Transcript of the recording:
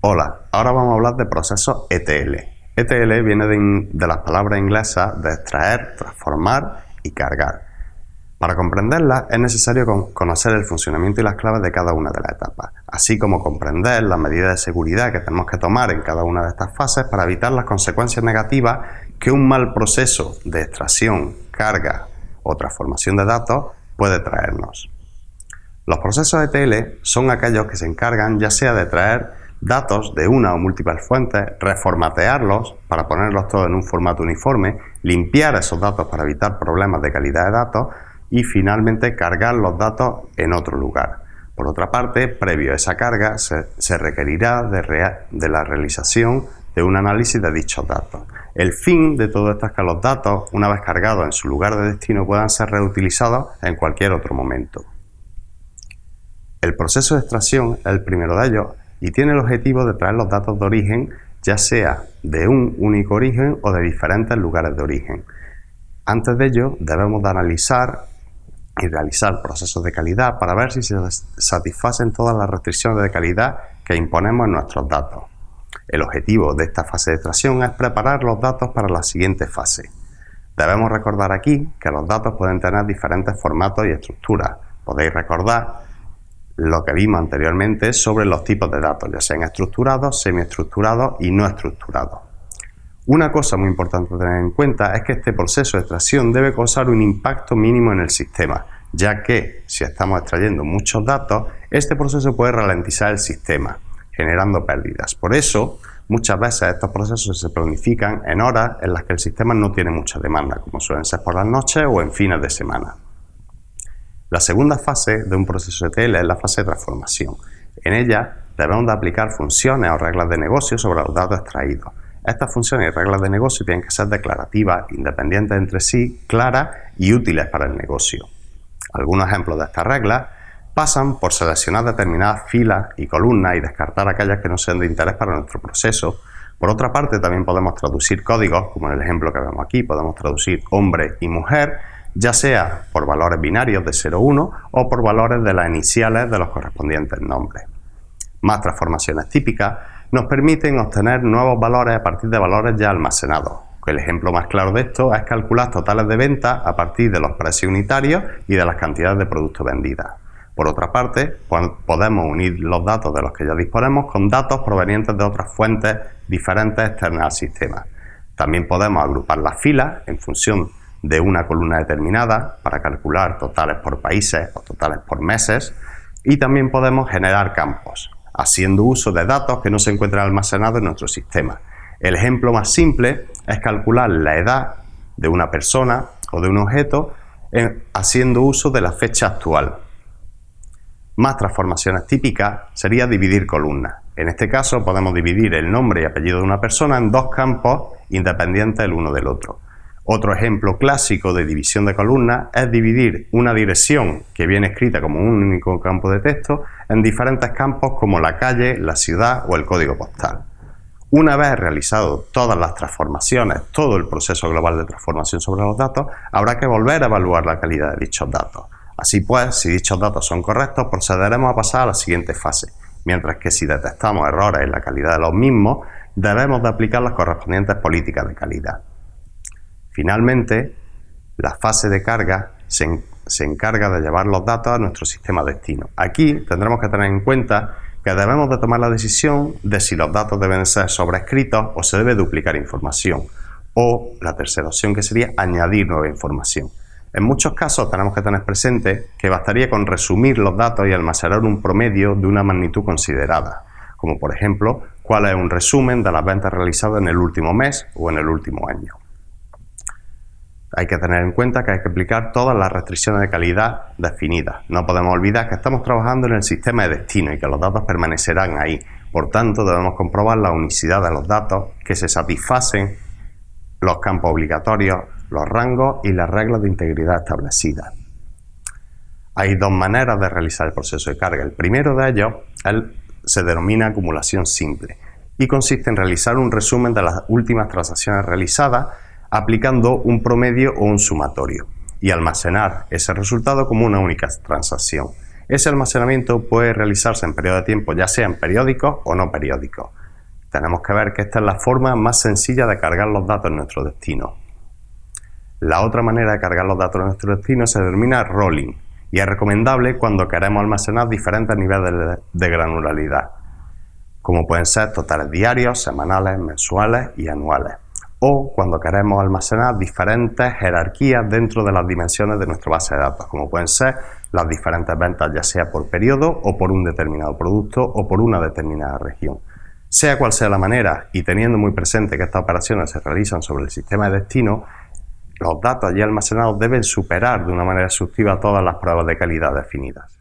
Hola, ahora vamos a hablar de procesos ETL. ETL viene de las palabras inglesas de extraer, transformar y cargar. Para comprenderlas es necesario conocer el funcionamiento y las claves de cada una de las etapas, así como comprender las medidas de seguridad que tenemos que tomar en cada una de estas fases para evitar las consecuencias negativas que un mal proceso de extracción, carga o transformación de datos puede traernos. Los procesos ETL son aquellos que se encargan ya sea de traer datos de una o múltiples fuentes, reformatearlos para ponerlos todos en un formato uniforme, limpiar esos datos para evitar problemas de calidad de datos y finalmente cargar los datos en otro lugar. Por otra parte, previo a esa carga se requerirá de la realización de un análisis de dichos datos. El fin de todo esto es que los datos, una vez cargados en su lugar de destino, puedan ser reutilizados en cualquier otro momento. El proceso de extracción es el primero de ellos y tiene el objetivo de traer los datos de origen, ya sea de un único origen o de diferentes lugares de origen. Antes de ello, debemos de analizar y realizar procesos de calidad para ver si se satisfacen todas las restricciones de calidad que imponemos en nuestros datos. El objetivo de esta fase de extracción es preparar los datos para la siguiente fase. Debemos recordar aquí que los datos pueden tener diferentes formatos y estructuras. Podéis recordar lo que vimos anteriormente sobre los tipos de datos, ya sean estructurados, semiestructurados y no estructurados. Una cosa muy importante a tener en cuenta es que este proceso de extracción debe causar un impacto mínimo en el sistema, ya que si estamos extrayendo muchos datos, este proceso puede ralentizar el sistema, generando pérdidas. Por eso, muchas veces estos procesos se planifican en horas en las que el sistema no tiene mucha demanda, como suelen ser por las noches o en fines de semana. La segunda fase de un proceso ETL es la fase de transformación. En ella debemos de aplicar funciones o reglas de negocio sobre los datos extraídos. Estas funciones y reglas de negocio tienen que ser declarativas, independientes entre sí, claras y útiles para el negocio. Algunos ejemplos de estas reglas pasan por seleccionar determinadas filas y columnas y descartar aquellas que no sean de interés para nuestro proceso. Por otra parte, también podemos traducir códigos, como en el ejemplo que vemos aquí, podemos traducir hombre y mujer, ya sea por valores binarios de 0 o 1 o por valores de las iniciales de los correspondientes nombres. Más transformaciones típicas nos permiten obtener nuevos valores a partir de valores ya almacenados. El ejemplo más claro de esto es calcular totales de ventas a partir de los precios unitarios y de las cantidades de productos vendidas. Por otra parte, podemos unir los datos de los que ya disponemos con datos provenientes de otras fuentes diferentes externas al sistema. También podemos agrupar las filas en función de una columna determinada para calcular totales por países o totales por meses, y también podemos generar campos, haciendo uso de datos que no se encuentran almacenados en nuestro sistema. El ejemplo más simple es calcular la edad de una persona o de un objeto haciendo uso de la fecha actual. Más transformaciones típicas sería dividir columnas. En este caso podemos dividir el nombre y apellido de una persona en dos campos independientes el uno del otro. Otro ejemplo clásico de división de columnas es dividir una dirección que viene escrita como un único campo de texto en diferentes campos como la calle, la ciudad o el código postal. Una vez realizado todas las transformaciones, todo el proceso global de transformación sobre los datos, habrá que volver a evaluar la calidad de dichos datos. Así pues, si dichos datos son correctos, procederemos a pasar a la siguiente fase, mientras que si detectamos errores en la calidad de los mismos, debemos de aplicar las correspondientes políticas de calidad. Finalmente, la fase de carga se encarga de llevar los datos a nuestro sistema destino. Aquí tendremos que tener en cuenta que debemos de tomar la decisión de si los datos deben ser sobrescritos o se debe duplicar información, o la tercera opción, que sería añadir nueva información. En muchos casos tenemos que tener presente que bastaría con resumir los datos y almacenar un promedio de una magnitud considerada, como por ejemplo, cuál es un resumen de las ventas realizadas en el último mes o en el último año. Hay que tener en cuenta que hay que aplicar todas las restricciones de calidad definidas. No podemos olvidar que estamos trabajando en el sistema de destino y que los datos permanecerán ahí. Por tanto, debemos comprobar la unicidad de los datos, que se satisfacen los campos obligatorios, los rangos y las reglas de integridad establecidas. Hay dos maneras de realizar el proceso de carga. El primero de ellos se denomina acumulación simple y consiste en realizar un resumen de las últimas transacciones realizadas aplicando un promedio o un sumatorio y almacenar ese resultado como una única transacción. Ese almacenamiento puede realizarse en periodos de tiempo, ya sean periódicos o no periódicos. Tenemos que ver que esta es la forma más sencilla de cargar los datos en nuestro destino. La otra manera de cargar los datos en nuestro destino se denomina rolling y es recomendable cuando queremos almacenar diferentes niveles de granularidad, como pueden ser totales diarios, semanales, mensuales y anuales, o cuando queremos almacenar diferentes jerarquías dentro de las dimensiones de nuestra base de datos, como pueden ser las diferentes ventas, ya sea por periodo o por un determinado producto o por una determinada región. Sea cual sea la manera, y teniendo muy presente que estas operaciones se realizan sobre el sistema de destino, los datos allí almacenados deben superar de una manera exhaustiva todas las pruebas de calidad definidas.